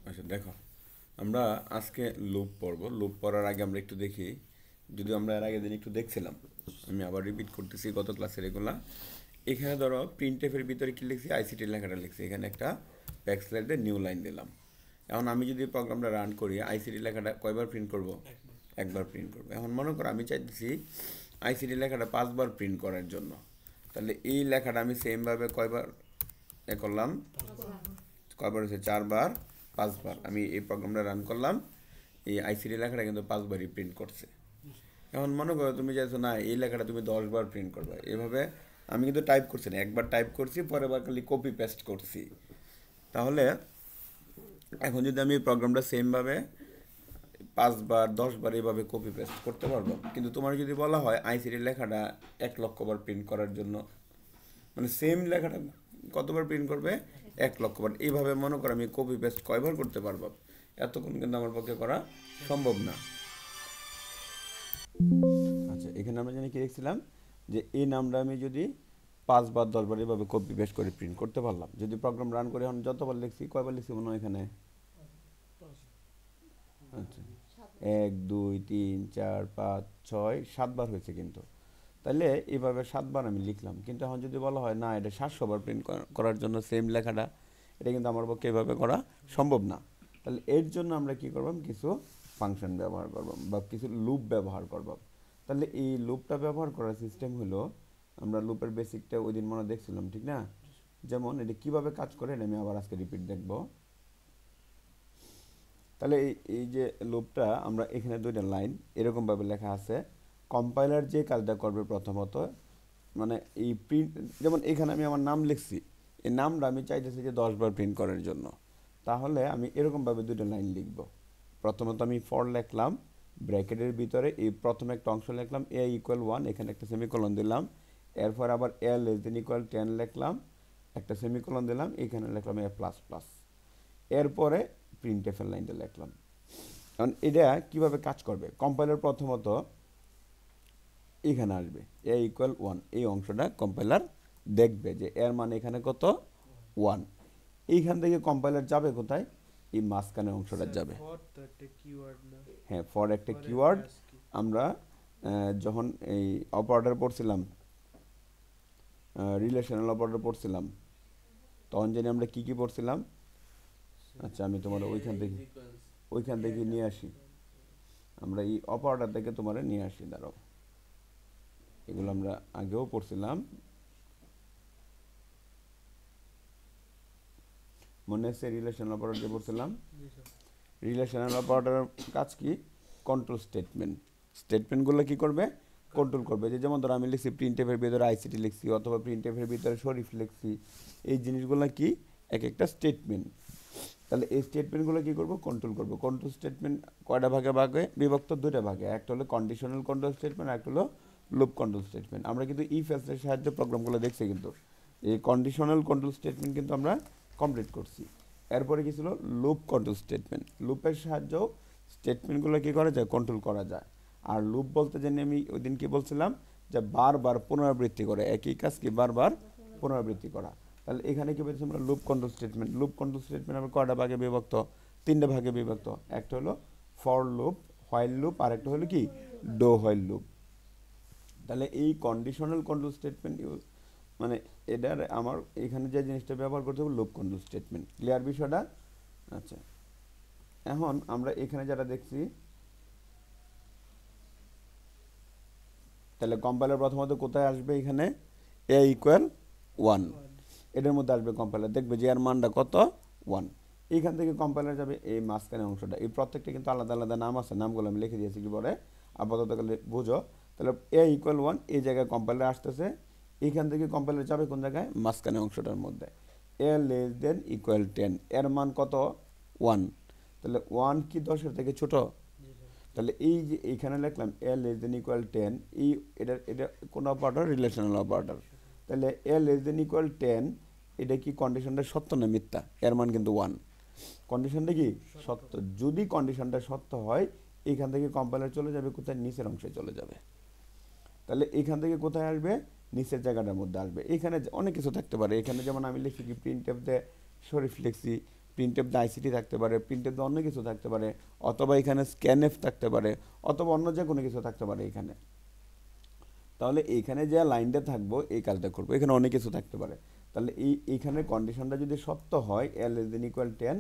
আচ্ছা দেখো, আমরা আজকে লুপ পড়ব। লুপ পড়ার আগে আমরা একটু দেখি, যদি আমরা এর আগের দিন একটু দেখছিলাম, আমি আবার রিপিট করতেছি গত ক্লাসের এগুলা। এখানে ধরো প্রিন্টএফের ভিতরে কি লিখছি, আইসিটি লেখাটা লিখছি, এখানে একটা ব্যাকস্ল্যাশে নিউ লাইন দিলাম। এখন আমি যদি প্রোগ্রামটা রান করি, আইসিটি লেখাটা কয়বার প্রিন্ট করব? একবার প্রিন্ট করব। এখন মনে করো আমি চাইতেছি আইসিটি লেখাটা 5বার প্রিন্ট করার জন্য। তাহলে এই লেখাটা আমি সেমভাবে কয়বার করলাম? কয়বার হচ্ছে? 4বার, 5বার। আমি এই প্রোগ্রামটা রান করলাম, এই আইসিডি লেখাটা কিন্তু 5বারই প্রিন্ট করছে। এখন মনে করো তুমি চাইছো না এই লেখাটা তুমি 10বার প্রিন্ট করবে, এভাবে আমি কিন্তু টাইপ করছি না, একবার টাইপ করছি, পরের বার খালি কপি পেস্ট করছি। তাহলে এখন যদি আমি এই প্রোগ্রামটা সেমভাবে 5বার 10বার এইভাবে কপি পেস্ট করতে পারবো, কিন্তু তোমার যদি বলা হয় আইসিডি লেখাটা 1,00,000 বার প্রিন্ট করার জন্য, মানে সেম লেখাটা কতবার প্রিন্ট করবে? 1,00,000 বার। এইভাবে মনে করো আমি কপি পেস্ট কয়বার করতে পারবো? এতক্ষণ কিন্তু আমার পক্ষে করা সম্ভব না। আচ্ছা, এখানে আমরা জানি কি দেখছিলাম, যে এই নামটা আমি যদি 5বার 10বার এভাবে কপি পেস্ট করে প্রিন্ট করতে পারলাম। যদি প্রোগ্রাম রান করে এখন যতবার লিখছি, কয়বার লিখছি মনে হয় এখানে? আচ্ছা, 1 2 3 4 5 6 7বার হয়েছে কিন্তু। তাহলে এইভাবে 7বার আমি লিখলাম, কিন্তু এখন যদি বলা হয় না এটা 700বার প্রিন্ট করার জন্য সেম লেখাটা, এটা কিন্তু আমার পক্ষে এভাবে করা সম্ভব না। তাহলে এর জন্য আমরা কি করবাম, কিছু ফাংশন ব্যবহার করবাম বা কিছু লুপ ব্যবহার করবাম। তাহলে এই লুপটা ব্যবহার করার সিস্টেম হলো, আমরা লুপের বেসিকটা ওই দিন মনে দেখছিলাম, ঠিক না? যেমন এটা কিভাবে কাজ করে এটা আমি আবার আজকে রিপিট দেখব। তাহলে এই যে লুপটা, আমরা এখানে দুইটা লাইন এরকমভাবে লেখা আছে। কম্পাইলার যে কাজটা করবে প্রথমত, মানে এই প্রিন্ট, যেমন এখানে আমি আমার নাম লিখছি, এই নামটা আমি চাইতেছি যে 10বার প্রিন্ট করার জন্য। তাহলে আমি এরকমভাবে দুটো লাইন লিখব। প্রথমত আমি ফর লিখলাম, ব্র্যাকেটের ভিতরে এই প্রথম একটা অংশ লিখলাম a=1, এখানে একটা সেমিকোলন দিলাম। এরপর আবার a<=10 লিখলাম, একটা সেমিকোলন দিলাম, এখানে লিখলাম a++। এরপরে প্রিন্টএফের লাইনটা লিখলাম। কারণ এটা কিভাবে কাজ করবে, কম্পাইলার প্রথমত এখানে আসবে a=1, এই অংশটা কম্পাইলার দেখবে যে এর মানে এখানে কত? 1। এইখান থেকে কম্পাইলার যাবে কোথায়? এই মাঝখানে অংশটা যাবে। হ্যাঁ, ফর একটা কিওয়ার্ড। আমরা যখন এই অপারেটর পড়ছিলাম, রিলেশনাল অপারেটর পড়ছিলাম, তখন জানি আমরা কি কি পড়ছিলাম। আচ্ছা, আমি তোমার ওইখান থেকে নিয়ে আসি, আমরা এই অপারেটর থেকে তোমার নিয়ে আসি, দাঁড়াও। এগুলো আমরা আগেও পড়ছিলাম, মনে আছে? রিলেশনাল অপারেটর যে পড়ছিলাম, রিলেশনাল অপারেটরের কাজ কি? Control statement. স্টেটমেন্টগুলো কি করবে? কন্ট্রোল করবে। যে যেমন ধরো আমি লিখছি প্রিন্টএফের ভিতরে আইসিটি লিখছি, অথবা প্রিন্টএফের ভিতরে শরীফ লিখছি, এই জিনিসগুলো কি? এক একটা স্টেটমেন্ট। তাহলে এই স্টেটমেন্টগুলো কি করব? কন্ট্রোল করব। কন্ট্রোল স্টেটমেন্ট কয়টা ভাগে ভাগে বিভক্ত? দুইটা ভাগে। একটা হলো কন্ডিশনাল কন্ট্রোল স্টেটমেন্ট, একটা হলো লুপ কন্ট্রোল স্টেটমেন্ট। আমরা কিন্তু ইফ এলসের সাহায্যে প্রোগ্রামগুলো দেখছি, কিন্তু এই কন্ডিশনাল কন্ট্রোল স্টেটমেন্ট কিন্তু আমরা কমপ্লিট করছি। এরপরে কি ছিল? Loop control statement. লুপের সাহায্যেও স্টেটমেন্টগুলো কী করা যায়? কন্ট্রোল করা যায়। আর লুপ বলতে জানি আমি ওই দিন কি বলছিলাম, যে বারবার পুনরাবৃত্তি করে একই কাজ কি বারবার পুনরাবৃত্তি করা। তাহলে এখানে কি বলছি আমরা? Loop control statement. Loop control statement আমরা কয়টা ভাগে বিভক্ত? 3টে ভাগে বিভক্ত। একটা হলো ফর লুপ, হোয়াইল লুপ, আর একটা হলো কি? Do while loop. তাহলে এই কন্ডিশনাল কন্ট্রোল স্টেটমেন্ট ইউজ, মানে এটার আমার এখানে যে জিনিসটা ব্যবহার করতে হবে লুপ কন্ট্রোল স্টেটমেন্ট। ক্লিয়ার বিষয়টা? আচ্ছা, এখন আমরা এখানে যারা দেখছি, তাহলে কম্পাইলার প্রথমত কোথায় আসবে? এখানে a=1, এটার মধ্যে আসবে কম্পাইলার, দেখবে যে এর মানটা কত? 1। এইখান থেকে কম্পাইলার যাবে এই মাঝখানে অংশটা। এই প্রত্যেকটা কিন্তু আলাদা আলাদা নাম আছে, নামগুলো আমি লিখে দিয়েছি কি পরে, আপাতত বুঝো। তাহলে a=1, এই জায়গায় কম্পাইলার আসতেছে। এইখান থেকে কম্পাইলার যাবে কোন জায়গায়? মাঝখানে অংশটার মধ্যে। a<=10, এর মান কত? 1। তাহলে 1 কি 10-এর থেকে ছোট? তাহলে এই যে এইখানে লিখলাম a<=10, এই এটা কোন অপারেটর? Relational operator. তাহলে a<=10, এটা কি কন্ডিশনটা সত্য না মিথ্যা? এর মান কিন্তু 1। কন্ডিশনটা কি? সত্য। যদি কন্ডিশনটা সত্য হয়, এইখান থেকে কম্পাইলার চলে যাবে কোথায়? নিচের অংশে চলে যাবে। তাহলে এখান থেকে কোথায় আসবে? নিচের জায়গাটার মধ্যে আসবে। এখানে অনেক কিছু থাকতে পারে। এখানে যেমন আমি লিখছি কি প্রিন্টএফ তে শরীফ লিখছি, প্রিন্টএফ দ্য আইসিটি থাকতে পারে, প্রিন্টএফ দ্য অন্য কিছু থাকতে পারে, অথবা এখানে স্ক্যানএফ থাকতে পারে, অথবা অন্য যে কোনো কিছু থাকতে পারে এখানে। তাহলে এইখানে যে লাইনটা থাকবো এই কাজটা করবো, এখানে অনেক কিছু থাকতে পারে। তাহলে এইখানে কন্ডিশনটা যদি সত্য হয় L লেস দেন ইকুয়াল 10,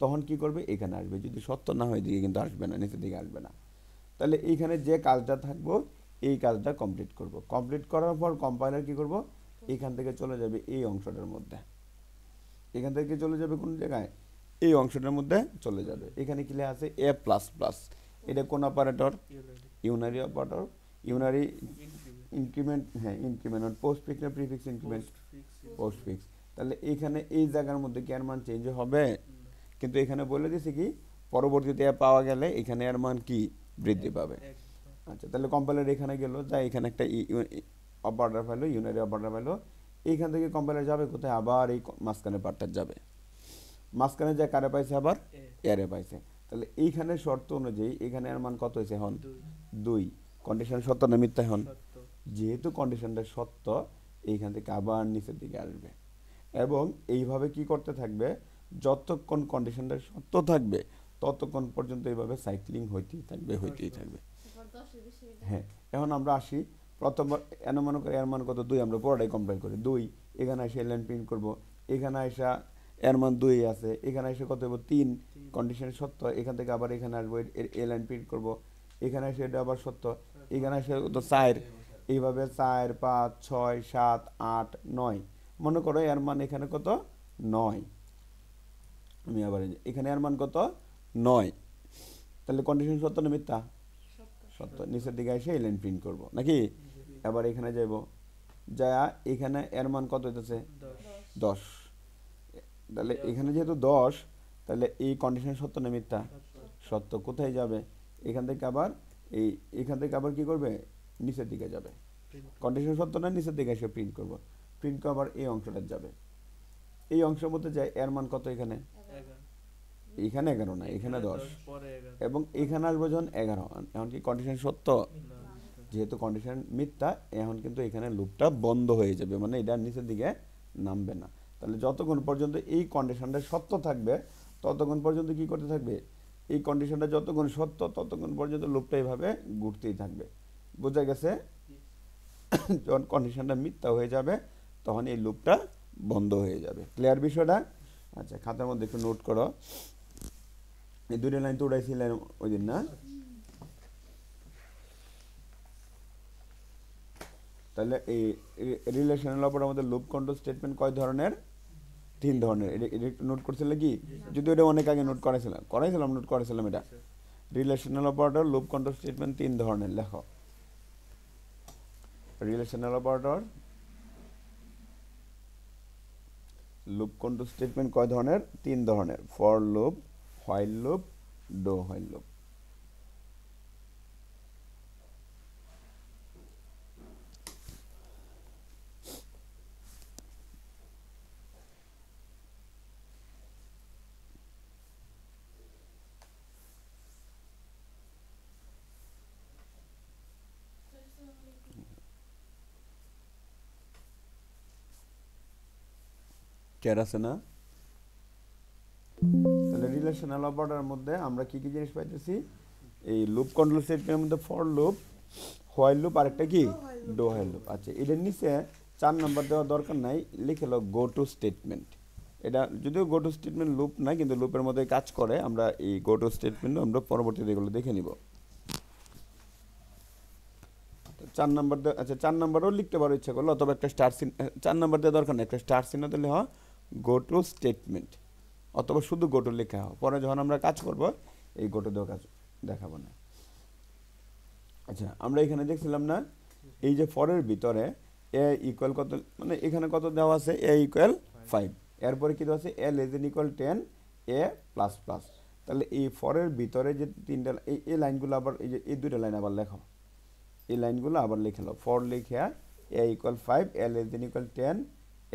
তখন কি করবে এখানে আসবে, যদি সত্য না হয় দিকে কিন্তু আসবে না, নিচের দিকে আসবে না। তাহলে এইখানে যে কাজটা থাকবো এই কাজটা কমপ্লিট করব। কমপ্লিট করার পর কম্পাইলার কি করব, এখান থেকে চলে যাবে এই অংশটার মধ্যে, এখান থেকে চলে যাবে কোন জায়গায়, এই অংশটার মধ্যে চলে যাবে। এখানে কি লেখা আছে এ প্লাস প্লাস, এটা কোন operator, unary operator, unary increment, হ্যাঁ ইনক্রিমেন্ট, পোস্ট ফিক্স না প্রিফিক্স ইনক্রিমেন্ট, পোস্ট ফিক্স। তাহলে এখানে এই জায়গার মধ্যে কি এর মান চেঞ্জ হবে, কিন্তু এখানে বলে দিয়েছে কি পরবর্তীতে পাওয়া গেলে এখানে এর মান কি বৃদ্ধি পাবে। আচ্ছা, তাহলে কম্পাইলার এখানে গেল, যা এখানে একটা অপারেটর পাইলো, ইউনারি অপারেটর পাইলো। এইখান থেকে কম্পাইলার যাবে কোথায়, আবার এই মাঝখানে পার্টটা যাবে, মাঝখানে যা কারে পাইছে আবার এরে পাইছে। তাহলে এইখানে শর্ত অনুযায়ী এখানে এর মান কত হয়েছে এখন 2, কন্ডিশন সত্য না মিথ্যা, এখন যেহেতু কন্ডিশনটা সত্য এইখান থেকে আবার নিচের দিকে আসবে, এবং এইভাবে কি করতে থাকবে, যতক্ষণ কন্ডিশনটা সত্য থাকবে ততক্ষণ পর্যন্ত এইভাবে সাইক্লিং হইতেই থাকবে, হইতেই থাকবে। হ্যাঁ, এখন আমরা আসি প্রথমবার, এন মনে করি এর মান কত 2, আমরা পুরোটাই কম্পেয়ার করি 2, এখানে এসে লাইন প্রিন্ট করবো, এখানে আসা এর মান 2 আছে, এখানে এসে কত হইব 3, কন্ডিশন সত্য, এখান থেকে আবার এখানে আসবো এ লাইন প্রিন্ট করবো, এখানে এসে এটা আবার সত্য, এখানে এসে তো 4, এইভাবে 4 5 6 7 8 9, মনে করো এর মান এখানে কত 9, আমি আবার এখানে এর মান কত 9, তাহলে কন্ডিশন সত্য না মিথ্যা, সত্য। নিচের দিকে এসে এই লাইন প্রিন্ট করবো নাকি, আবার এখানে যাইব, যা এখানে এর মান কত হইতেছে 10, তাহলে এখানে যেহেতু 10, তাহলে এই কন্ডিশন সত্য না মিথ্যা, সত্য। কোথায় যাবে, এখান থেকে আবার এখান থেকে আবার কি করবে, নিচের দিকে যাবে, কন্ডিশন সত্য না, নিচের দিকে এসে প্রিন্ট করব, প্রিন্ট করে আবার এই অংশটা যাবে, এই অংশের মধ্যে যায় এর মান কত, এখানে এখানে 11 না, এখানে 10, এবং এখানে আসবে যখন 11, এখন কি কন্ডিশন সত্য, যেহেতু কন্ডিশন মিথ্যা এখন কিন্তু এখানে লুপটা বন্ধ হয়ে যাবে, মানে এটা নিচের দিকে নামবে না। তাহলে যতক্ষণ পর্যন্ত এই কন্ডিশনটা সত্য থাকবে ততক্ষণ পর্যন্ত কি করতে থাকবে, এই কন্ডিশনটা যতক্ষণ সত্য ততক্ষণ পর্যন্ত লুপটা এইভাবে ঘুরতেই থাকবে। বোঝা গেছে, যখন কন্ডিশনটা মিথ্যা হয়ে যাবে তখন এই লুপটা বন্ধ হয়ে যাবে। ক্লিয়ার বিষয়টা? আচ্ছা, খাতার মধ্যে একটু নোট করো, এই দুইটা লাইন তো উঠাইছিলেন ওই দিন না, তাহলে এই রিলেশনাল অপারেটর মধ্যে লুপ কন্ট্রোল স্টেটমেন্ট কয় ধরনের, 3 ধরনের। এটা একটু নোট করছিলে কি, যদি এটা অনেক আগে নোট করাইছিলাম নোট করেছিলাম এটা। Relational operator loop control statement 3 ধরনের, লেখো। Relational operator loop control statement কয় ধরনের, 3 ধরনের, for loop, while loop, do while loop. Care আছে না? তাহলে রিলেশনাল অপারেটরের মধ্যে আমরা কি কি জিনিস পাইতেছি, এই লুপ কন্ট্রোল স্টেটমেন্টের মধ্যে ফর লুপ, হোয়াইল লুপ, আরেকটা কি ডো হোয়াইল লুপ। আচ্ছা, এটার নিচে 4 নাম্বার দেওয়ার দরকার নাই, লিখে লো গো টু স্টেটমেন্ট। এটা যদিও গো টু স্টেটমেন্ট লুপ না, কিন্তু লুপের মধ্যে কাজ করে। আমরা এই গো টু স্টেটমেন্ট আমরা পরবর্তীতে এগুলো দেখে নিব। 4 নাম্বার, আচ্ছা 4 নাম্বারও লিখতে পারো ইচ্ছা করলো, অথবা একটা স্টার চিহ্ন, 4 নাম্বার দেওয়ার দরকার নেই, একটা স্টার চিহ্ন দিলে হয় গো টু স্টেটমেন্ট, অথবা শুধু গো টু লেখা হয়। পরে যখন আমরা কাজ করব এই গো টু দেওয়া কাজ দেখাবো না। আচ্ছা, আমরা এখানে দেখছিলাম না, এই যে ফরের ভিতরে এ ইকুয়াল কত, মানে এখানে কত দেওয়া আছে, এ ইকুয়াল 5, এরপরে কি দেওয়া আছে এ লেস দেন ইকুয়াল 10, এ প্লাস প্লাস। তাহলে এই ফরের ভিতরে যে 3টা এই লাইনগুলো আবার, এই যে এই 2টা লাইন আবার লেখো, এই লাইনগুলো আবার লিখে লো। ফর লিখে এ ইকুয়াল 5, এ লেস দেন ইকুয়াল 10,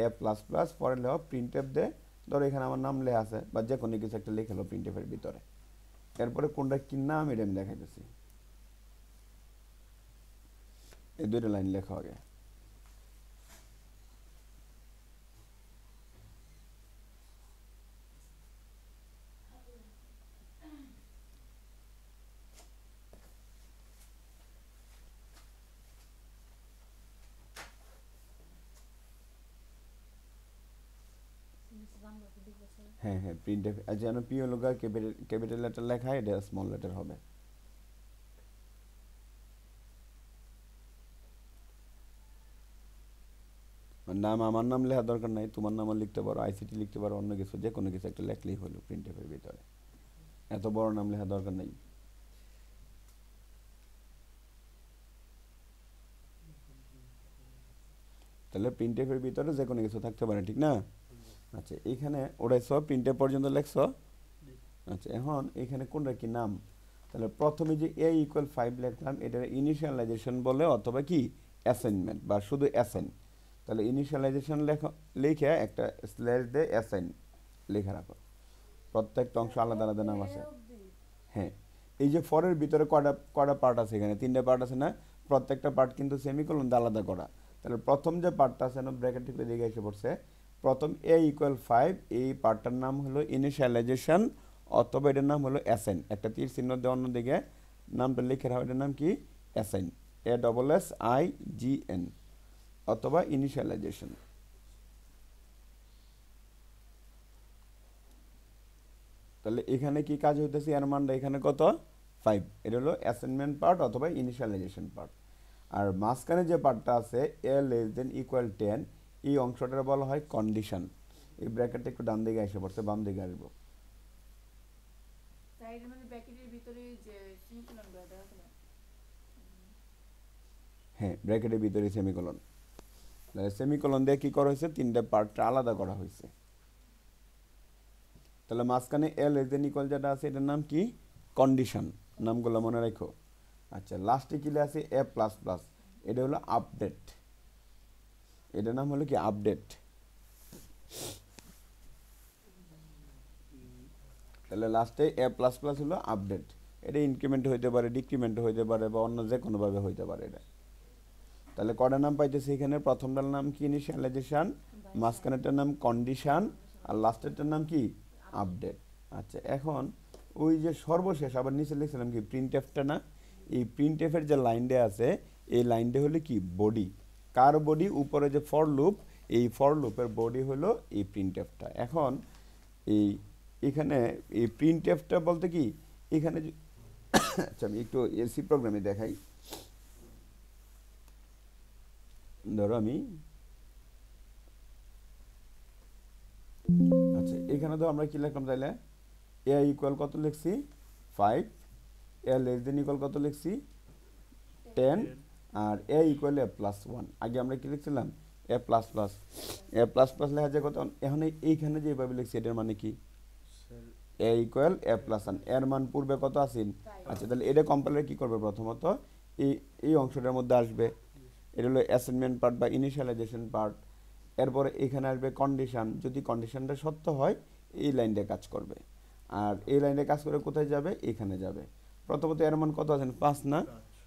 এ প্লাস প্লাস, পরে লেখো প্রিন্ট এফ দে, ধরো এখানে আমার নাম লেখা আছে বা যে কোনো কিছু একটা লিখে লো প্রিন্ট এফের ভিতরে। এরপরে কোনটা কি নাম এটা আমি দেখাইতেছি, এই 2টা লাইন লেখা আগে। হ্যাঁ হ্যাঁ প্রিন্টএফ যেন পি হলো ক্যাপিটাল লেটার লেখা এটা স্মল লেটার হবে। নাম আমার নাম লেখার দরকার নাই, তোমার নামও লিখতে পারো, আইসিটি লিখতে পারো, অন্য কিছু যে কোনো কিছু একটা লেখলেই হলো প্রিন্টএফের ভিতরে, এত বড় নাম লেখার দরকার নাই। তাহলে প্রিন্টএফের ভিতরে যে কোনো কিছু থাকতে পারে, ঠিক না? আচ্ছা এইখানে ওড়াইছ প্রিন্টএফ পর্যন্ত লেখছো। আচ্ছা এখন এখানে কোনটা কি নাম? তাহলে প্রথমে যে a ইকুয়াল 5 লিখলাম এটার ইনিশিয়ালাইজেশন বলে অথবা কি অ্যাসাইনমেন্ট বা শুধু অ্যাসাইন। তাহলে ইনিশিয়ালাইজেশন লিখে একটা স্ল্যাশ দিয়ে অ্যাসাইন লিখে রাখো। প্রত্যেকটা অংশ আলাদা আলাদা নাম আছে। হ্যাঁ এই যে ফরের ভিতরে কয়টা কয়টা পার্ট আছে, এখানে 3টা পার্ট আছে না? প্রত্যেকটা পার্ট কিন্তু সেমিকোলন দিয়ে আলাদা করা। তাহলে প্রথম যে পার্টটা আছে না ব্র্যাকেট থেকে দিকে এসে পড়ছে, প্রথম a ইকুয়াল 5 এই পার্টটার নাম হলো ইনিশিয়ালাইজেশন অথবা এটার নাম হলো অ্যাসাইন। একটা তীর চিহ্ন দিয়ে অন্যদিকে নামটা লিখে রাখো, এটার নাম কি অ্যাসাইন, ASSIGN অথবা ইনিশিয়ালাইজেশন। তাহলে এখানে কি কাজ হইতেছে, এর মানটা এখানে কত 5, এটা হলো অ্যাসাইনমেন্ট পার্ট অথবা ইনিশিয়ালাইজেশন পার্ট। আর মাঝখানে যে পার্টটা আছে a<=10 এই অংশটার বলা হয় কন্ডিশন। এই ব্র্যাকেটটা একটু ডান দিকে এসে পড়ছে, বাম দিকে আসবো। হ্যাঁ ব্র্যাকেটের ভিতরে সেমিকোলন। তাহলে সেমিকোলন দিয়ে কি করা হয়েছে, 3টা পার্টটা আলাদা করা হয়েছে। তাহলে মাঝখানে a<= যেটা আছে এটার নাম কি কন্ডিশন, নামগুলো মনে রাখো। আচ্ছা লাস্টে কি আছে a++, এটা হলো আপডেট, এটার নাম হলো কি আপডেট। তাহলে লাস্টে a++ হলো আপডেট, এটা ইনক্রিমেন্ট হইতে পারে, ডিক্রিমেন্ট হইতে পারে বা অন্য যে কোনোভাবে হইতে পারে এটা। তাহলে কয়টা নাম পাইতেছে এখানে, প্রথমটার নাম কি ইনিশিয়ালাইজেশন, মাঝখানেরটার নাম কন্ডিশন আর লাস্টেরটার নাম কি আপডেট। আচ্ছা এখন ওই যে সর্বশেষ আবার নিচে লিখছিলাম কি প্রিন্টএফটা না, এই প্রিন্টএফের যে লাইনটা আছে এই লাইনটা হলো কি বডি। কার বডি? উপরে যে ফর লুপ, এই ফর লুপের বডি হলো এই প্রিন্টএফটা। এখন এই এখানে এই প্রিন্টএফটা বলতে কি এখানে আচ্ছা আমি একটু এসি প্রোগ্রামে দেখাই। ধরো আমি আচ্ছা এখানে তো আমরা কি লিখলাম তাহলে a ইকুয়াল কত লিখছি 5, a<= কত লিখছি 10 আর a ইকুয়াল a+1। আগে আমরা কি লিখছিলাম a++, লেখা যায় কত, এখন এইখানে যেভাবে লিখছি এটার মানে কি a ইকুয়াল a+1, এর মান পূর্বে কত আছিল। আচ্ছা তাহলে এটা কম্পাইলার কি করবে, প্রথমত এই অংশটার মধ্যে আসবে, এটা হলো অ্যাসাইনমেন্ট পার্ট বা ইনিশিয়ালাইজেশন পার্ট। এরপরে এখানে আসবে কন্ডিশন, যদি কন্ডিশনটা সত্য হয় এই লাইনটা কাজ করবে, আর এই লাইনটা কাজ করে কোথায় যাবে, এখানে যাবে। প্রথমত এর মান কত আছেন 5 না,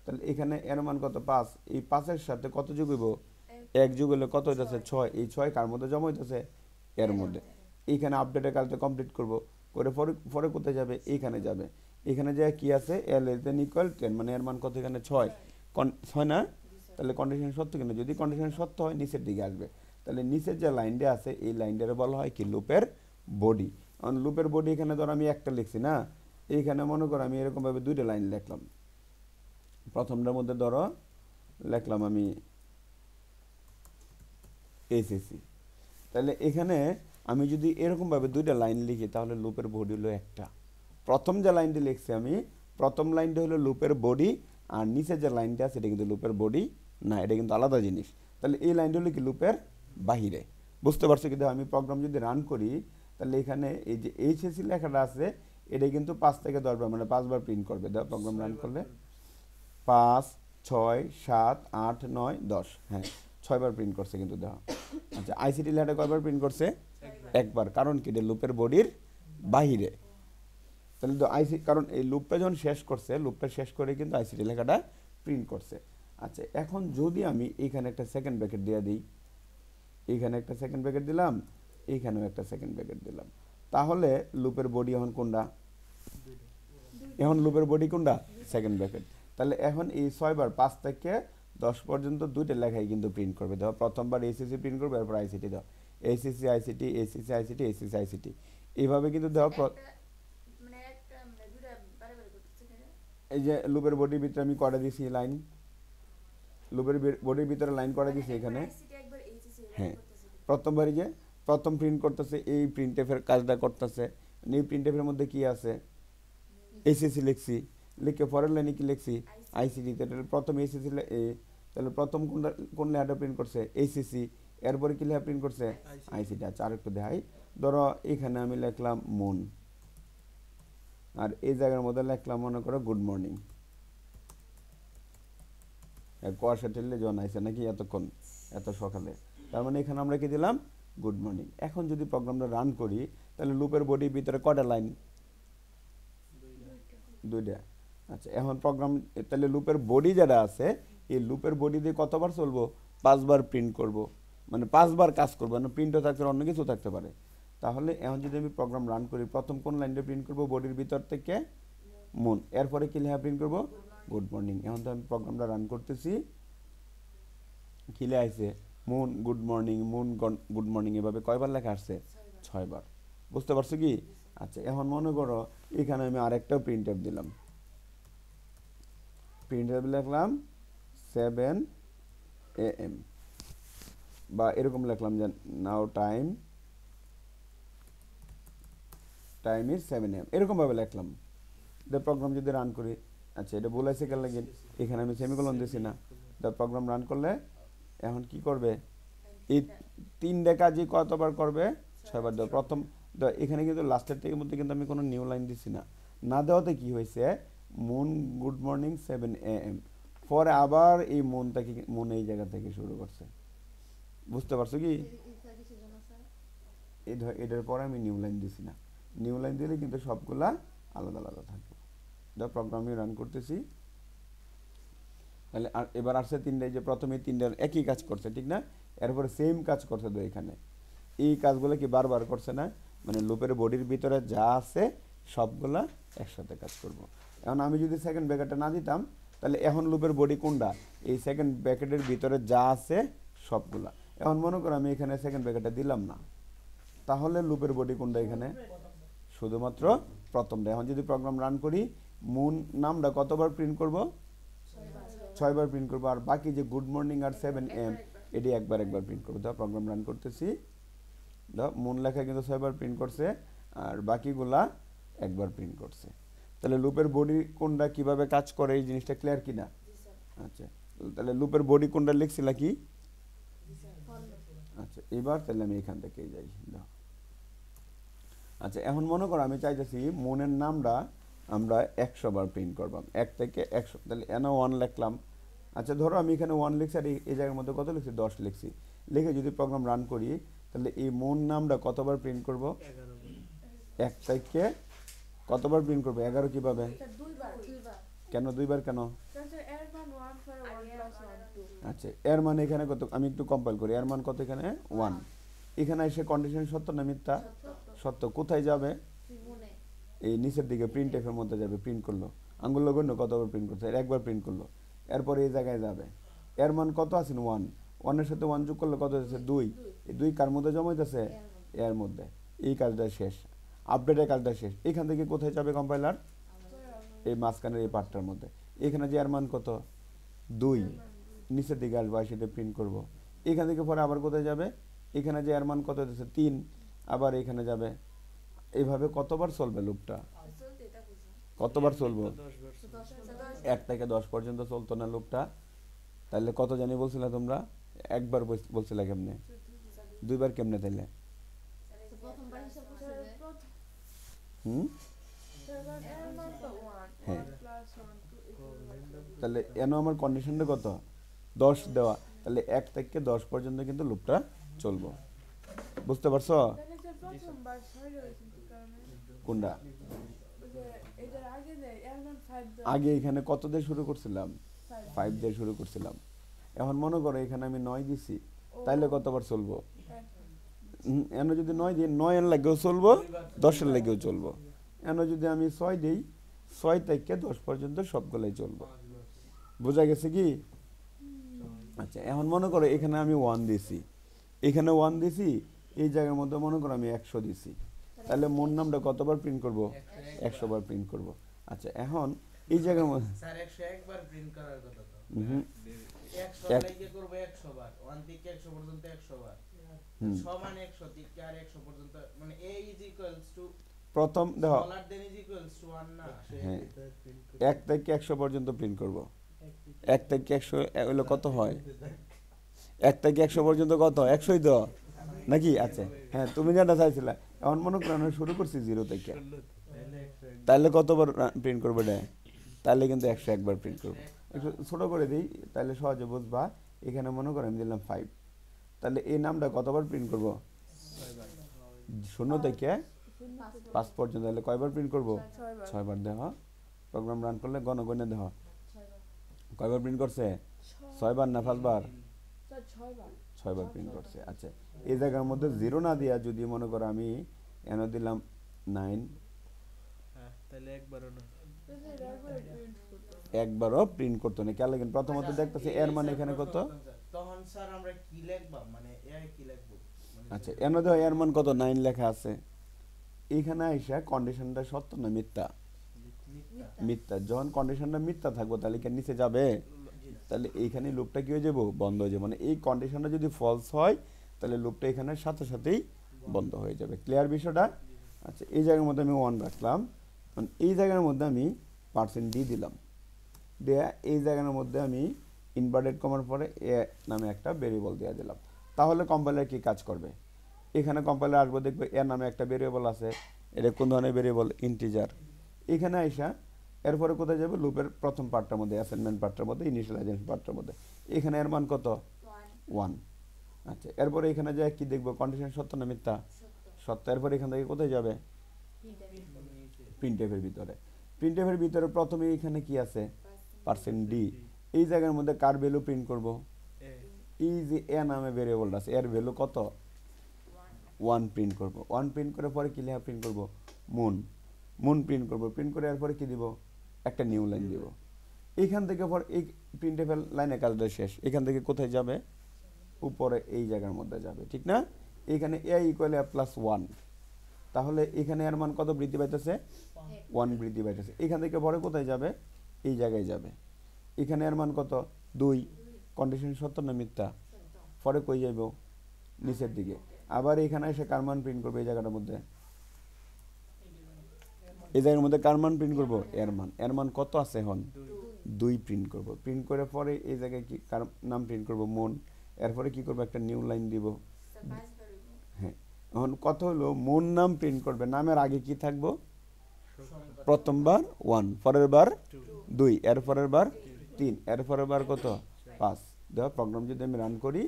তাহলে এখানে এর মান কত 5, এই 5-এর সাথে কত যোগ হইব 1 যোগ হলে কত হইতেছে 6, এই 6 কার মধ্যে জমা হইতেছে এর মধ্যে। এইখানে আপডেটের কাজটা কমপ্লিট করব, করে পরে পরে কোথায় যাবে, এইখানে যাবে। এখানে যা কি আছে a<= 10 মানে এর মান কত এখানে 6 না, তাহলে কন্ডিশন সত্য কিনা, যদি কন্ডিশন সত্য হয় নিচের দিকে আসবে। তাহলে নিচের যে লাইনটা আছে এই লাইনটারে বলা হয় কি লুপের বডি। কারণ লুপের বডি এখানে ধরো আমি একটা লিখছি না, এইখানে মনে করো আমি এরকমভাবে 2টা লাইন লিখলাম। প্রথমটার মধ্যে ধরো লিখলাম আমি এসএসসি, তাহলে এখানে আমি যদি এরকমভাবে 2টা লাইন লিখি তাহলে লুপের বডি হলো একটা। প্রথম যে লাইনটি লিখছি আমি, প্রথম লাইনটা হলো লুপের বডি, আর নিচে যে লাইনটা আছে এটা কিন্তু লুপের বডি না, এটা কিন্তু আলাদা জিনিস। তাহলে এই লাইনটা হলো কি লুপের বাহিরে, বুঝতে পারছো? কিন্তু আমি প্রোগ্রাম যদি রান করি তাহলে এখানে এই যে এইচএসসি লেখাটা আছে এটা কিন্তু 5 থেকে 10 বার মানে 5 বার প্রিন্ট করবে। দাও প্রোগ্রাম রান করলে 5 6 7 8 9 10, হ্যাঁ 6 বার প্রিন্ট করছে কিন্তু দেখো। আচ্ছা আইসিটি লেখাটা কয়বার প্রিন্ট করছে, একবার, কারণ কি এটা লুপের বডির বাহিরে। তাহলে তো কারণ এই লুপটা যখন শেষ করছে, লুপটা শেষ করে কিন্তু আইসিটি লেখাটা প্রিন্ট করছে। আচ্ছা এখন যদি আমি এখানে একটা সেকেন্ড ব্র্যাকেট দিয়ে দিই, এইখানে একটা সেকেন্ড ব্র্যাকেট দিলাম, এইখানেও একটা সেকেন্ড ব্র্যাকেট দিলাম, তাহলে লুপের বডি এখন কোনটা, এখন লুপের বডি কোনটা সেকেন্ড ব্র্যাকেট। তাহলে এখন এই 6 বার 5 থেকে 10 পর্যন্ত 2টা লেখাই কিন্তু প্রিন্ট করবে। দেখো প্রথমবার এসিসি প্রিন্ট করবে, এরপর আইসিটি। দাও এসিসি আইসিটি এসিসি আইসিটি এসিসি আইসিটি, এইভাবে কিন্তু দেওয়া এই যে লুপের বডির ভিতরে আমি করে দিছি লাইন, লুপের বডির ভিতরে লাইন করে দিছি এখানে। হ্যাঁ, প্রথমবারই যে প্রথম প্রিন্ট করতেছে এই প্রিন্টএফের কাজটা করতেছে, এই প্রিন্টএফের মধ্যে কি আছে এসএসসি লিখছি, লিখে পরের লাইনে কি লিখছি আইসিডি। তাহলে প্রথম এসএসসি, তাহলে প্রথম কোন লেখাটা প্রিন্ট করছে এসএসসি, এরপরে কি লেখা প্রিন্ট করছে আইসিডি। আচ্ছা আরেকটু দেখাই, ধরো এখানে আমি লিখলাম মুন, আর এই জায়গার মধ্যে লিখলাম মনে করো গুড মর্নিং। কুয়াশা ঠেললে জন আইসে নাকি এতক্ষণ এত সকালে, তার মানে এখানে আমরা কি দিলাম গুড মর্নিং। এখন যদি প্রোগ্রামটা রান করি তাহলে লুপের বডির ভিতরে কয়টা লাইন, দুইটা। আচ্ছা এখন প্রোগ্রাম, তাহলে লুপের বডি যেটা আছে এই লুপের বডি দিয়ে কতবার চলবো, 5 বার প্রিন্ট করব, মানে 5 বার কাজ করবো, মানে প্রিন্টও থাকতে পারে অন্য কিছু থাকতে পারে। তাহলে এখন যদি আমি প্রোগ্রাম রান করি প্রথম কোন লাইনটা প্রিন্ট করব বডির ভিতর থেকে মুন, এরপরে কি লেখা প্রিন্ট করব গুড মর্নিং। এখন তো আমি প্রোগ্রামটা রান করতেছি, কি লেখা আছে moon good morning, moon good morning, এভাবে কয়বার লেখা আসছে 6 বার। বুঝতে পারছো কি? আচ্ছা এখন মনে করো এখানে আমি আরেকটা প্রিন্ট এফ দিলাম, প্রিন্ট এফ লিখলাম 7 AM, বা এরকম লিখলাম যে নাও টাইম ইজ 7 AM, এরকম ভাবে লিখলাম। দ্য প্রোগ্রাম যদি রান করি, আচ্ছা এটা ভুল আছে কেন লাগেন, এখানে আমি সেমিকোলন দিছি না। দ্য প্রোগ্রাম রান করলে এখন কি করবে, এই 3 কাজই কতবার করবে 6 বার। প্রথম এখানে কিন্তু লাস্টের থেকে মধ্যে কিন্তু আমি কোনো নিউ লাইন দিছি না, না দেওয়াতে কি হয়েছে মুন গুড মর্নিং 7 AM, পরে আবার এই মুন এই জায়গা থেকে শুরু করছে। বুঝতে পারছো কি? এটার পরে আমি নিউ লাইন দিছি না, নিউ লাইন দিলে কিন্তু সবগুলা আলাদা আলাদা থাকবে। প্রোগ্রাম আমি রান করতেছি, তাহলে এবার আসছে 3টা, যে প্রথমে 3টার একই কাজ করছে ঠিক না, এরপরে সেম কাজ করছে তো এখানে এই কাজগুলো কি বারবার করছে না, মানে লুপের বডির ভিতরে যা আছে সবগুলা একসাথে কাজ করব। এখন আমি যদি সেকেন্ড ব্র্যাকেটটা না দিতাম তাহলে এখন লুপের বডি কোনটা, এই সেকেন্ড ব্র্যাকেটের ভিতরে যা আছে সবগুলা। এখন মনে করো আমি এখানে সেকেন্ড ব্র্যাকেটটা দিলাম না, তাহলে লুপের বডি কোনটা এখানে শুধুমাত্র প্রথমটা। এখন যদি প্রোগ্রাম রান করি মুন নামটা কতবার প্রিন্ট করব 6 বার প্রিন্ট করব, আর বাকি যে গুড মর্নিং আর 7 AM এটি একবার প্রিন্ট করবো। দাও প্রোগ্রাম রান করতেছি, দাও মুন লেখা কিন্তু 6 বার প্রিন্ট করছে আর বাকিগুলা একবার প্রিন্ট করছে। তাহলে লুপের বডি কোনটা কিভাবে কাজ করে এই জিনিসটা ক্লিয়ার কিনা? আচ্ছা তাহলে লুপের বডি কোনটা লিখছিলা কি? আচ্ছা এবার তাহলে আমি এখান থেকে যাই। দাও আচ্ছা এখন মনে করো আমি চাইতেছি মুনের নামটা আমরা 100 বার প্রিন্ট করবাম, 1 থেকে 100, তাহলে এন 1 লিখলাম। আচ্ছা ধরো আমি এখানে 1 লিখছি আর এই জায়গার মধ্যে কত লিখছি 10 লিখছি, লিখে যদি প্রোগ্রাম রান করি তাহলে এই মুন নামটা কতবার প্রিন্ট করব 1 থেকে কতবার প্রিন্ট করব 11 কিভাবে, কেন 2 বার কেন? আচ্ছা এর মানে এখানে কত, আমি একটু কম্পাইল করি, এর মান কত এখানে 1, এখানে এসে কন্ডিশন সত্য না মিথ্যা, সত্য। কোথায় যাবে এই নিচের দিকে প্রিন্ট এফ এর মধ্যে যাবে, প্রিন্ট করলো আঙ্গুল লগ্ন কতবার প্রিন্ট করছে একবার প্রিন্ট করলো, এরপরে এই জায়গায় যাবে, এর মান কত আছে 1, 1 এর সাথে 1 যোগ করলে কত হচ্ছে 2, এই 2 কার মধ্যে জমা হইতেছে এর মধ্যে, এই কাজটা শেষ, আপডেটের কাজটা শেষ। এখান থেকে কোথায় যাবে কম্পাইলার এই মাঝখানের এই পার্টটার মধ্যে, এখানে যে এর মান কত 2 নিচের দিকে আসবে সেটা প্রিন্ট করব। এখান থেকে পরে আবার কোথায় যাবে, এখানে যে এর মান কত হচ্ছে 3, আবার এখানে যাবে। এইভাবে কতবার চলবে লুপটা, কতবার চলবো 1 থেকে 10 পর্যন্ত চলতো না লুপটা। তাহলে কত জানি বলছিলে তোমরা, একবার বলছিলে কেমনে, 2 বার কেমনে তাইলে? হ্যাঁ তাহলে এন আমার কন্ডিশনটা কত 10 দেওয়া, তাহলে 1 থেকে 10 পর্যন্ত কিন্তু লুপটা চলবো। বুঝতে পারছো কোনটা? আগে এখানে কত দিয়ে শুরু করছিলাম 5 দিয়ে শুরু করছিলাম। এখন মনে করো এখানে আমি 9 দিছি, তাইলে কতবার চলবো, এন যদি 9 দিই 9 এর লাগেও চলবো 10 এর লাগেও চলবো। এন যদি আমি 6 দিই 6 থেকে 10 পর্যন্ত সবগুলাই চলবো। বোঝা গেছে কি? আচ্ছা এখন মনে করো এখানে আমি 1 দিছি, এখানে 1 দিছি, এই জায়গার মধ্যে মনে করো আমি 100 দিছি, তাহলে মূল নামটা কতবার প্রিন্ট করব? 100 বার প্রিন্ট করব। আচ্ছা এখন এই জায়গার মধ্যে স্যার 101 বার প্রিন্ট করার কথা তো। হুম 100 লাইকে করব 100 বার 1 থেকে 100 পর্যন্ত 100 বার সমান 100 থেকে আর 100 পর্যন্ত মানে a is equals to প্রথম দেখো smaller than is equals to 1 না হ্যাঁ 1 থেকে 100 পর্যন্ত প্রিন্ট করব। 1 থেকে 100 হলো কত হয়? 1 থেকে 100 পর্যন্ত কত? 100ই তো নাকি? আচ্ছা হ্যাঁ তুমি যেটা চাইছিলা এখন মনে করো আমরা শুরু করছি 0 থেকে, তাহলে কতবার প্রিন্ট করবো এটা? তাহলে কিন্তু 101 বার প্রিন্ট করবো। একটু ছোটো করে দিই তাহলে সহজে বুঝবা। এখানে মনে করো আমি দিলাম 5, তাহলে এই নামটা কতবার প্রিন্ট করব? 0 থেকে 5 পর্যন্ত, তাহলে কয়বার প্রিন্ট করব? 6 বার। দেখো প্রোগ্রাম রান করলে গণগণে দেখো কয়বার প্রিন্ট করছে? 6 বার না 5 বার? 6 বার প্রিন্ট করছে। আচ্ছা এই জায়গার মধ্যে 0 না দিয়া যদি মনে করো আমি এনে দিলাম 9, তাহলে একবারও না, একবারও প্রিন্ট করতে না। কেন লাগেন প্রথমত দেখতেছি এর মানে এখানে কত? তখন স্যার আমরা কি লিখব মানে এর কি লিখব? আচ্ছা এর মধ্যে এর মান কত? 9 লেখা আছে। এখানে আইসা কন্ডিশনটা সত্য না মিথ্যা? মিথ্যা। যখন কন্ডিশনটা মিথ্যা থাকবে তাহলে কি নিচে যাবে? তাহলে এইখানে লুপটা কি হয়ে যাব? বন্ধ হয়ে যাবে। মানে এই কন্ডিশনটা যদি ফলস হয় তাহলে লুপটা এখানে সাথে সাথেই বন্ধ হয়ে যাবে। ক্লিয়ার বিষয়টা? আচ্ছা এই জায়গার মধ্যে আমি 1 রাখলাম, মানে এই জায়গার মধ্যে আমি %d দিলাম, দেয়া এই জায়গার মধ্যে আমি ইনভার্টেড কমার পরে এ নামে একটা ভেরিয়েবল দিয়ে দিলাম। তাহলে কম্পাইলার কি কাজ করবে? এখানে কম্পাইলার আসবে দেখবে এর নামে একটা ভেরিয়েবল আছে, এটা কোন ধরনের ভেরিয়েবল? ইন্টিজার। এখানে আইসা এরপরে কোথায় যাবে? লুপের প্রথম পার্টটার মধ্যে, অ্যাসাইনমেন্ট পার্টটার মধ্যে, ইনিশিয়ালাইজেশন পার্টটার মধ্যে। এখানে এর মান কত? 1। আচ্ছা এরপরে এখানে যায় কি দেখবো? কন্ডিশন সত্য না মিথ্যা? সত্য। এরপরে এখান থেকে কোথায় যাবে? প্রিন্টএফের ভিতরে। প্রিন্টএফের ভিতরে প্রথমে এখানে কি আছে? %d। এই জায়গার মধ্যে কার ভ্যালু প্রিন্ট করব? এই যে এ নামে ভেরিয়েবলটা আছে এর ভ্যালু কত? 1 প্রিন্ট করব। 1 প্রিন্ট করে পরে কি লেখা প্রিন্ট করব? মুন। মুন প্রিন্ট করব। প্রিন্ট করে এরপরে কি দিব? একটা নিউ লাইন দিব। এখান থেকে পর এই প্রিন্টএফের লাইনে কাজটা শেষ। এখান থেকে কোথায় যাবে? উপরে এই জায়গার মধ্যে যাবে, ঠিক না? এখানে a = a+1, তাহলে এখানে এর মান কত বৃদ্ধি পাইতেছে? 1 বৃদ্ধি পাইতেছে। এখান থেকে পরে কোথায় যাবে? এই জায়গায় যাবে। এখানে এর মান কত? 2। কন্ডিশন সত্য না মিথ্যা? পরে কই যাইব? নিচের দিকে। আবার এখানে এসে কার মান প্রিন্ট করবে? এই জায়গাটার মধ্যে, এই জায়গার মধ্যে কার মান প্রিন্ট করব? এর মান। এর মান কত আছে এখন? 2 প্রিন্ট করব। প্রিন্ট করে পরে এই জায়গায় কি কার নাম প্রিন্ট করব? মুন। এরপরে কি করব? একটা নিউ লাইন দিব। হ্যাঁ এখন কত হলো? মুন নাম প্রিন্ট করবে। নামের আগে কি থাকবো? প্রথমবার 1, পরের বার 2, এর পরের বার 3, এর পরের বার কত? 5। দেখো প্রোগ্রাম যদি আমি রান করি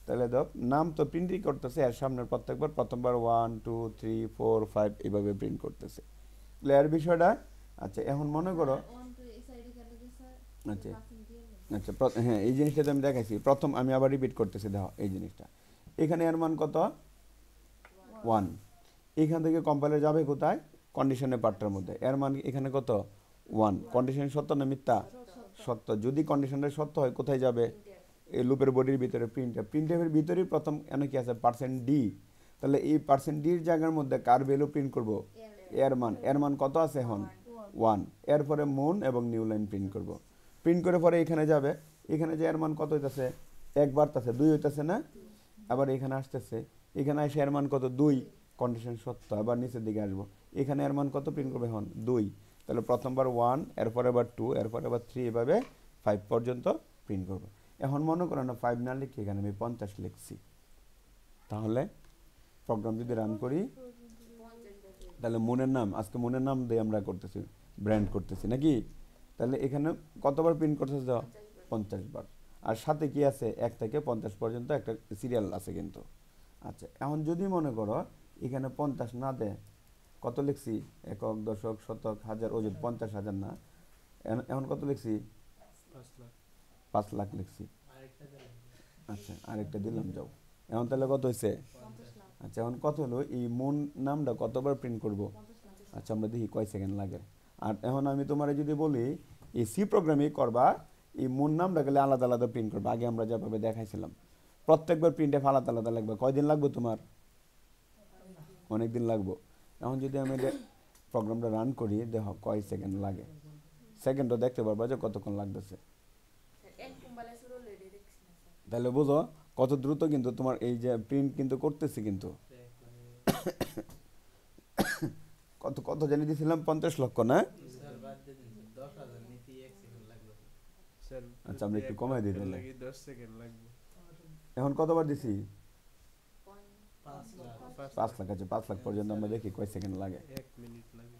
তাহলে দেখো নাম তো প্রিন্টই করতেছে, এর সামনের প্রত্যেকবার প্রথমবার 1 2 3 4 5 এইভাবে প্রিন্ট করতেছে। ক্লিয়ার বিষয়টা? আচ্ছা এখন মনে করো আচ্ছা আচ্ছা হ্যাঁ এই জিনিসটা তো আমি দেখাইছি। প্রথম আমি আবার রিপিট করতেছি, দেখো এই জিনিসটা। এখানে এর মান কত? 1। এখান থেকে কম্পাইলার যাবে কোথায়? কন্ডিশনের পার্টটার মধ্যে। এর মান এখানে কত? 1। কন্ডিশন সত্য না মিথ্যা? সত্য। যদি কন্ডিশনটা সত্য হয় কোথায় যাবে? এই লুপের বডির ভিতরে প্রিন্টএফ। প্রিন্টএফের ভিতরেই প্রথম এখানে কি আছে? %d। তাহলে এই %d-র জায়গার মধ্যে কার ভ্যালু প্রিন্ট করব? এর মান। এর মান কত আছে এখন? 1। এরপরে মুন এবং নিউ লাইন প্রিন্ট করব। প্রিন্ট করে পরে এখানে যাবে। এখানে যে এর মান কত হইতাছে? 1 বাড়তেছে, 2 হইতাছে না? আবার এখানে আসতেছে। এখানে এসে এর মান কত? 2। কন্ডিশন সত্য। আবার নিচের দিকে আসবো। এখানে এর মান কত প্রিন্ট করবে এখন? 2। তাহলে প্রথমবার 1, এরপরে আবার 2, এরপরে আবার 3, এভাবে 5 পর্যন্ত প্রিন্ট করবে। এখন মনে করো না 5 না লিখে এখানে আমি 50 লিখছি। তাহলে প্রোগ্রাম যদি রান করি তাহলে মনের নাম, আজকে মনের নাম দিয়ে আমরা করতেছি, ব্র্যান্ড করতেছি নাকি? তাহলে এখানে কতবার প্রিন্ট করতেছে? 50 বার। আর সাথে কি আছে? 1 থেকে 50 পর্যন্ত একটা সিরিয়াল আছে কিন্তু। আচ্ছা এখন যদি মনে করো এখানে 50 না দেয়, কত লিখছি? একক, দশক, শতক, হাজার, ওজন 50,000 না, এখন কত লিখছি? 5 লাখ লিখছি। আচ্ছা আরেকটা দিলাম, যাও। এখন তাহলে কত হয়েছে? আচ্ছা এখন কত হলো? এই মুন নামটা কতবার প্রিন্ট করব? আচ্ছা আমরা দেখি কয় সেকেন্ড লাগে। আর এখন আমি তোমার যদি বলি এই সি প্রোগ্রামে করবা, এই মুন নামটা গেলে আলাদা আলাদা প্রিন্ট করবা। আগে আমরা যেভাবে দেখাইছিলাম প্রত্যেকবার প্রিন্টে আলাদা আলাদা লাগবে। কয়দিন লাগবে তোমার? অনেক দিন লাগবে। এখন যদি আমি প্রোগ্রামটা রান করি দেখো কয় সেকেন্ড লাগে, সেকেন্ডও দেখতে পারবা যে কতক্ষণ লাগতেছে। তাহলে বুঝো কত দ্রুত কিন্তু তোমার এই যে প্রিন্ট কিন্তু করতেছি কিন্তু। কত কত জানি দিয়েছিলাম 50 লক্ষ না? স্যার বাদ দিয়ে দিন 10,000 নিতে 1 সেকেন্ড লাগবে স্যার আচ্ছা আমরা একটু কমাই দিই তাহলে। 10 সেকেন্ড লাগবে। এখন কতবার দিছি? 5 লাখ 5 লাখ আছে, 5 লাখ পর্যন্ত আমরা দেখি কয় সেকেন্ড লাগে। 1 মিনিট লাগে।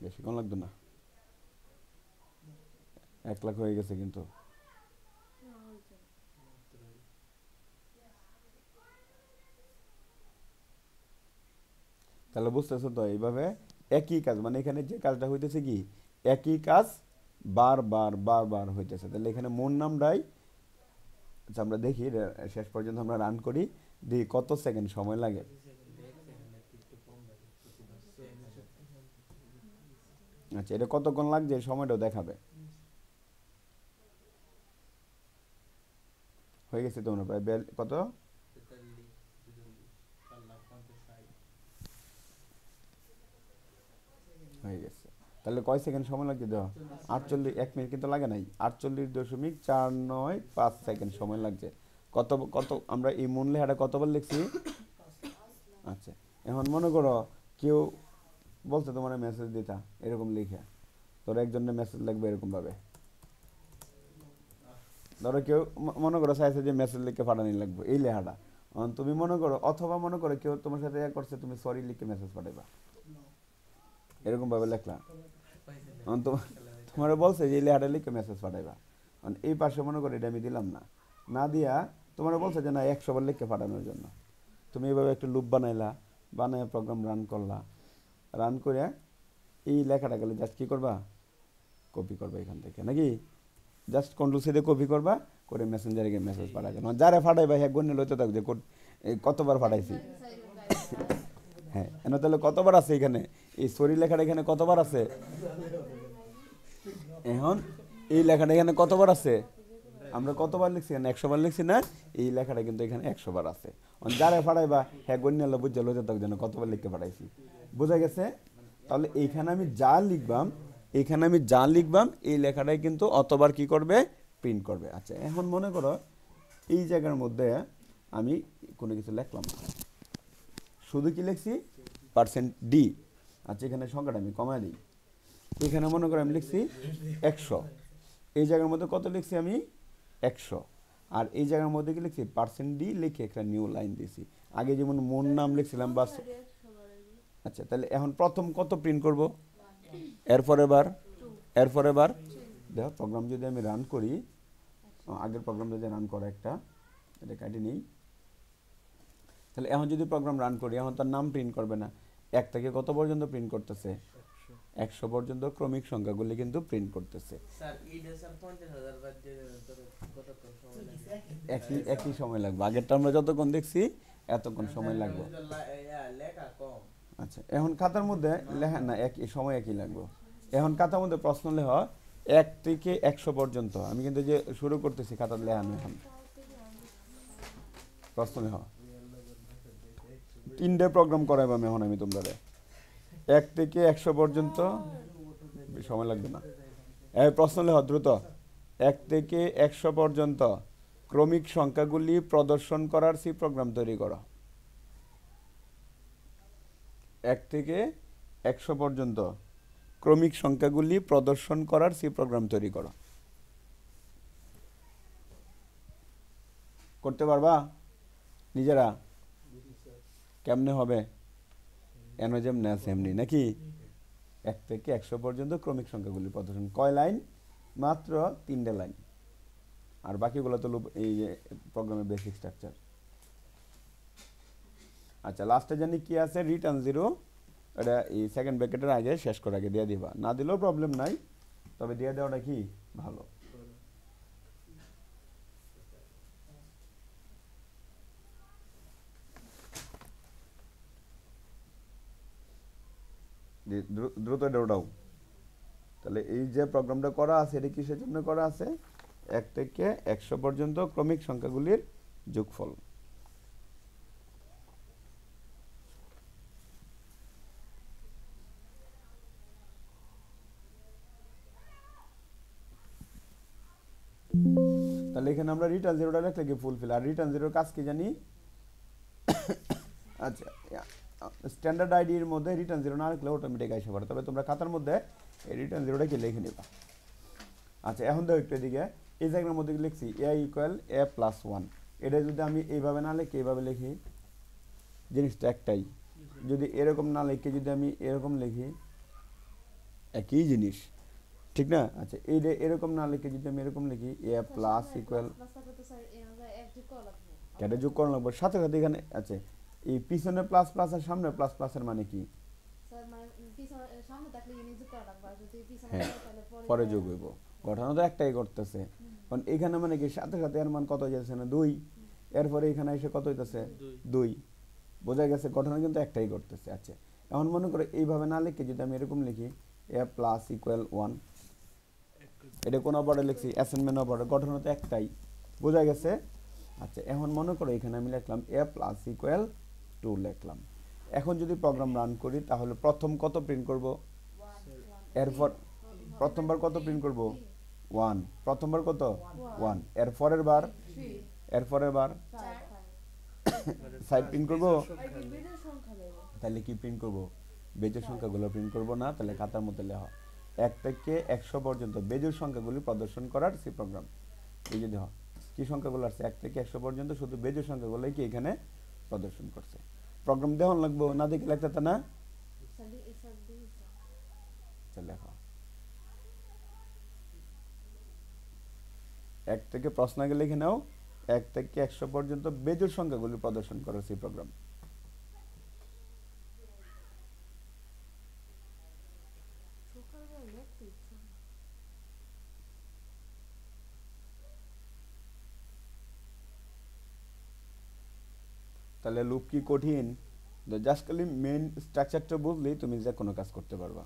বেশিক্ষণ লাগতো না, 1 লাখ হয়ে গেছে কিন্তু। তাহলে বুঝতেছো তো এইভাবে একই কাজ, মানে এখানে যে কাজটা হইতেছে কি একই কাজ বারবার বারবার হইতেছে। তাহলে এখানে মূল নামটাই, আচ্ছা আমরা দেখি শেষ পর্যন্ত আমরা রান করি, দেখি কত সেকেন্ড সময় লাগে। আচ্ছা এটা কতক্ষণ লাগছে সময়টাও দেখাবে। হয়ে গেছে তোমরা প্রায় কত হয়ে গেছে। তাহলে কয় সেকেন্ড সময় লাগছে দেওয়া? 48, 1 মিনিট কিন্তু লাগে নাই, 48.495 সেকেন্ড সময় লাগছে। কত কত আমরা এই মূল লেখাটা কতবার লিখছি? আচ্ছা এখন মনে করো কেউ বলছে তোমার মেসেজ দিতা এরকম লিখে, তোর একজনের মেসেজ লাগবে এরকম ভাবে। ধরো কেউ মনে করো চাইছে যে মেসেজ লিখে পাঠানি লাগবে এই লেখাটা, তুমি মনে করো, অথবা মনে করো কেউ তোমার সাথে করছে, তুমি সরি লিখে মেসেজ পাঠাইবা এরকম ভাবে লেখলা। তোমার বলছে যে এই লেখাটা লিখে মেসেজ পাঠাইবা, এই পাশে মনে করো এটা আমি দিলাম না, না দিয়া তোমার বলছে যে না 100 বার লিখে পাঠানোর জন্য, তুমি এইভাবে একটা লুপ বানাইলা, বানায় প্রোগ্রাম রান করলা, রান করে এই লেখাটা গেলে জাস্ট কী করবা কপি করবা এখান থেকে, নাকি জাস্ট কন্ট্রোল সি দিয়ে কপি করবা করে মেসেঞ্জারে গিয়ে মেসেজ পাঠাবে, যারা পাঠাইবা হ্যাঁ গণ্য লইতে থাকবে যে কতবার পাঠাইছি। হ্যাঁ এনে তাহলে কতবার আছে এখানে এই সরি লেখাটা এখানে কতবার আছে? এখন এই লেখাটা এখানে কতবার আছে? আমরা কতবার লিখছি এখানে? 100 বার লিখছি না? এই লেখাটা কিন্তু এখানে 100 বার আছে। যারা পাঠাইবা হ্যাঁ গণ্য বুঝে লইতে থাকবে যেন কতবার লিখতে পাঠাইছি, বোঝা গেছে? তাহলে এইখানে আমি যা লিখবাম, এখানে আমি যা লিখবাম এই লেখাটাই কিন্তু অতবার কি করবে প্রিন্ট করবে। আচ্ছা এখন মনে করো এই জায়গার মধ্যে আমি কোনো কিছু লিখলাম না, শুধু কি লিখছি %d। আচ্ছা এখানে সংখ্যাটা আমি কমায় দিই, এখানে মনে করো আমি লিখছি 100, এই জায়গার মধ্যে কত লিখছি আমি 100, আর এই জায়গার মধ্যে কি লিখছি %d লিখে একটা নিউ লাইন দিছি। আগে যেমন মন নাম লিখছিলাম বাস। আচ্ছা তাহলে এখন প্রথম কত প্রিন্ট করব? এরপরে বার দেখো প্রোগ্রাম যদি আমি রান করি, আগের প্রোগ্রাম যদি রান করা একটা এটা কাটি নেই, তাহলে এখন যদি প্রোগ্রাম রান করি এখন তার নাম প্রিন্ট করবে না, 1 থেকে কত পর্যন্ত প্রিন্ট করতেছে? 100 পর্যন্ত ক্রমিক সংখ্যাগুলি কিন্তু প্রিন্ট করতেছে। স্যার এইটা স্যার 50,000 বাদ দিয়ে কতক্ষণ সময় লাগবে? একই সময় লাগবে, আগেরটা আমরা যতক্ষণ দেখছি এতক্ষণ সময় লাগবে। লেখা কম। আচ্ছা এখন খাতার মধ্যে লেখা না একই সময় একই লাগবে। এখন খাতার মধ্যে প্রশ্ন লেখা 1 থেকে 100 পর্যন্ত, আমি কিন্তু যে শুরু করতেছি খাতার লেখানো, এখন প্রশ্ন লেখা 3টে প্রোগ্রাম করাইবাম এখন আমি তোমরা 1 থেকে 100 পর্যন্ত, সময় লাগবে না। এই প্রশ্ন লেখা দ্রুত, 1 থেকে 100 পর্যন্ত ক্রমিক সংখ্যাগুলি প্রদর্শন করার সি প্রোগ্রাম তৈরি করো। 1 থেকে 100 পর্যন্ত ক্রমিক সংখ্যাগুলি প্রদর্শন করার সি প্রোগ্রাম তৈরি করো। করতে পারবা নিজেরা? কেমনে হবে? এনজেম না সেমনি নাকি? 1 থেকে 100 পর্যন্ত ক্রমিক সংখ্যাগুলি প্রদর্শন, কয় লাইন? মাত্র 3টে লাইন, আর বাকিগুলো তো এই প্রোগ্রামের বেসিক স্ট্রাকচার। আচ্ছা লাস্টে জানি কি আছে? রিটার্ন 0, এটা এই সেকেন্ড ব্র্যাকেটের আগে শেষ করে আগে দিয়ে দিবা, না দিলেও প্রবলেম নাই, তবে দিয়ে দেওয়াটা কি ভালো। দ্রুত ওটাও। তাহলে এই যে প্রোগ্রামটা করা আছে এটা কিসের জন্য করা আছে? 1 থেকে 100 পর্যন্ত ক্রমিক সংখ্যাগুলির যোগফল। তাহলে এখানে আমরা রিটার্ন জিরোটা লিখলে কি ফুলফিল, আর রিটার্ন জিরোর কাজ কি জানি? আচ্ছা, স্ট্যান্ডার্ড আইডির মধ্যে রিটার্ন জিরো না লিখলে অটোমেটিক আসে পড়ে, তবে তোমরা খাতার মধ্যে এই রিটার্ন জিরোটা কি লিখে নিবা। আচ্ছা, এখন দেখো একটু এদিকে এই জায়গার মধ্যে লিখছি এ ইকুয়াল এ প্লাস ওয়ান। এটা যদি আমি এইভাবে না লিখি এইভাবে লিখি, জিনিসটা একটাই। যদি এরকম না লিখে যদি আমি এরকম লিখি, একই জিনিস, ঠিক না? আচ্ছা, এইটা এরকম না লিখে যদি আমি এরকম লিখি এ প্লাস ইকুয়াল, এটা যোগ করা লাগবে সাথে সাথে এখানে। আচ্ছা, এই পিছনে প্লাস প্লাস আর সামনে প্লাস প্লাসের মানে কি? হ্যাঁ, পরে যোগ হইব। ঘটনা তো একটাই করতেছে, কারণ এখানে মানে কি সাথে সাথে এর মান কত যাচ্ছে না 2, এরপরে এখানে এসে কত হইতেছে 2, বোঝা গেছে? ঘটনা কিন্তু একটাই করতেছে। আচ্ছা, এখন মনে করো এইভাবে না লিখে যদি আমি এরকম লিখি এ প্লাস ইকুয়াল 1, এটা কোন অপারেটর লিখছি? Assignment operator. ঘটনা তো একটাই, বোঝা গেছে? আচ্ছা, এখন মনে করো এখানে আমি লিখলাম এ প্লাস ইকুয়াল 2 লিখলাম। এখন যদি প্রোগ্রাম রান করি তাহলে প্রথম কত প্রিন্ট করব? এরপর প্রথমবার কত প্রিন্ট করব? 1। প্রথমবার কত? 1। এরপরের বার 5 প্রিন্ট করব। তাহলে কি প্রিন্ট করব? বেজোড় সংখ্যাগুলো প্রিন্ট করব না। তাহলে খাতার মধ্যে লেখা 1 থেকে 100 পর্যন্ত বেজোড় সংখ্যাগুলি প্রদর্শন করার সি প্রোগ্রাম। এই যে দেখো কি সংখ্যাগুলো আছে 1 থেকে 100 পর্যন্ত, শুধু বেজোড় সংখ্যাগুলোই কি এখানে প্রদর্শন করছে। প্রোগ্রাম দেওয়ান লাগবো, না দেখে লিখতে না। লেখা 1 থেকে প্রশ্ন আগে লিখে নাও, 1 থেকে 100 পর্যন্ত বেজোড় সংখ্যাগুলি প্রদর্শন করার সি প্রোগ্রাম। তাহলে লুপ কি কঠিন? জাস্ট খালি মেইন স্ট্রাকচারটা বুঝলেই তুমি যে কোনো কাজ করতে পারবা।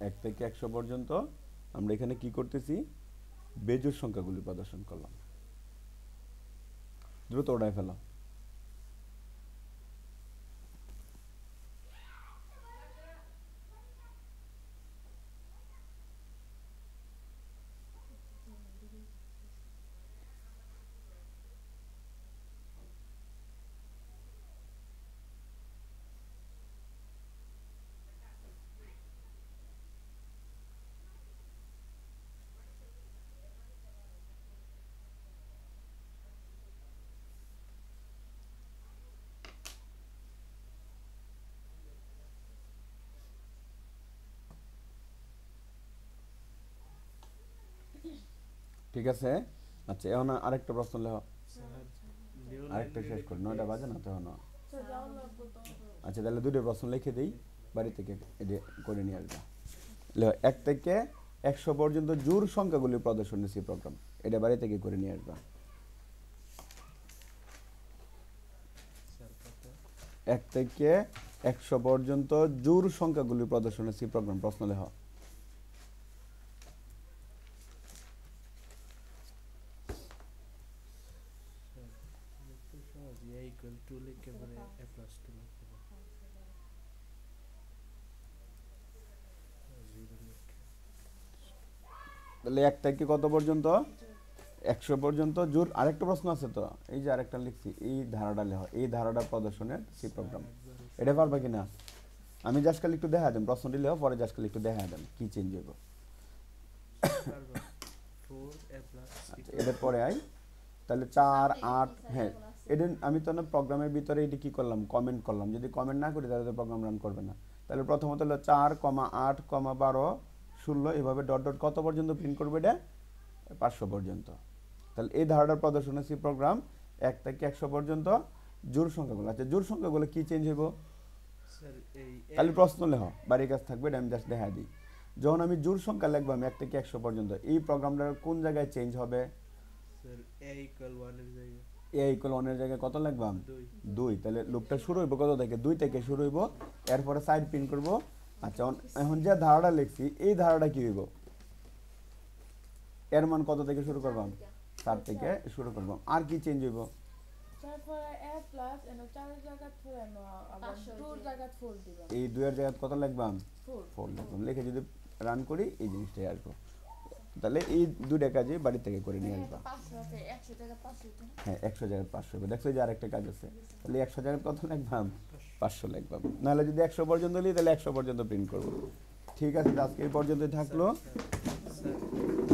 এক থেকে 100 পর্যন্ত আমরা এখানে কি করতেছি? বেজোড় সংখ্যাগুলি প্রদর্শন করলাম। দ্রুত ওঠায় ফেলো। ঠিক আছে? আচ্ছা, এখন আরেকটা প্রশ্ন লেখো। আরেকটা শেষ করি, 9টা বাজে না তো এখনো। আচ্ছা, তাহলে দুটো প্রশ্ন লিখে দিই, বাড়ি থেকে এটা করে নিয়ে আসবা। লেখো 1 থেকে 100 পর্যন্ত জোড় সংখ্যাগুলি প্রদর্শনের সি প্রোগ্রাম। এটা বাড়ি থেকে করে নিয়ে আসবা। 1 থেকে 100 পর্যন্ত জোড় সংখ্যাগুলি প্রদর্শনের সি প্রোগ্রাম। প্রশ্ন লেখো। তাহলে 1 থেকে কত পর্যন্ত? 100 পর্যন্ত জোড়। আরেকটা প্রশ্ন আছে তো, এই যে আরেকটা লিখছি, এই ধারাটা লেখো, এই ধারাটা প্রদর্শনের সি প্রোগ্রাম। এটা পারবা কিনা? আমি জাস্ট খালি একটু দেখা দেন, প্রশ্নটি লেখো, পরে জাস্ট খালি একটু দেখা দেন কি চেঞ্জ হইব। এটার পরে আই, তাহলে 4 8। হ্যাঁ, এটা আমি তো না প্রোগ্রামের ভিতরে এটি কি করলাম? কমেন্ট করলাম। যদি কমেন্ট না করি তাহলে তো প্রোগ্রাম রান করবে না। তাহলে প্রথমত হলো 4, 8, 12, 16, এভাবে ডট ডট কত পর্যন্ত প্রিন্ট করবে? এটা 500 পর্যন্ত। তাহলে এই ধারাটার প্রদর্শন সি প্রোগ্রাম 1 থেকে 100 পর্যন্ত জোড় সংখ্যাগুলো। আচ্ছা, জোড় সংখ্যাগুলো কি চেঞ্জ হইব? খালি প্রশ্ন লেখো, বাড়ির কাজ থাকবে, এটা আমি জাস্ট দেখা দিই। যখন আমি জোড় সংখ্যা লিখবো আমি 1 থেকে 100 পর্যন্ত, এই প্রোগ্রামটার কোন জায়গায় চেঞ্জ হবে? এ ইকুয়াল 1 এর জায়গায় কত লিখবাম? 2। তাহলে লুপটা শুরু হইব কত থেকে? 2 থেকে শুরু হইব, এরপরে সাইড প্রিন্ট করব। আচ্ছা, এখন যে ধারাটা লিখছি এই ধারাটা কি হইব? এর মান কত থেকে শুরু করবাম? 4 থেকে শুরু করবাম। আর কি চেঞ্জ হইব? তারপরে এ প্লাস এনো 4 জায়গা ধরে এনো আবার 2 জায়গা 4 দিবেন এই 2 এর জায়গায় কত লিখবাম 4 4 লিখবাম লিখে যদি রান করি এই জিনিসটাই আসবো তাহলে এই দুটো কাজই বাড়ি থেকে করে নিয়ে আসবা 500 আছে 100 টাকা 500 দিন হ্যাঁ 100 জায়গায় 500 হবে দেখছো যে আরেকটা কাজ আছে তাহলে 100 জায়গায় কত লিখবাম 500 লিখবাম নাহলে যদি 100 পর্যন্ত লিখি তাহলে 100 পর্যন্ত প্রিন্ট করব ঠিক আছে আজকে এই পর্যন্তই থাকলো স্যার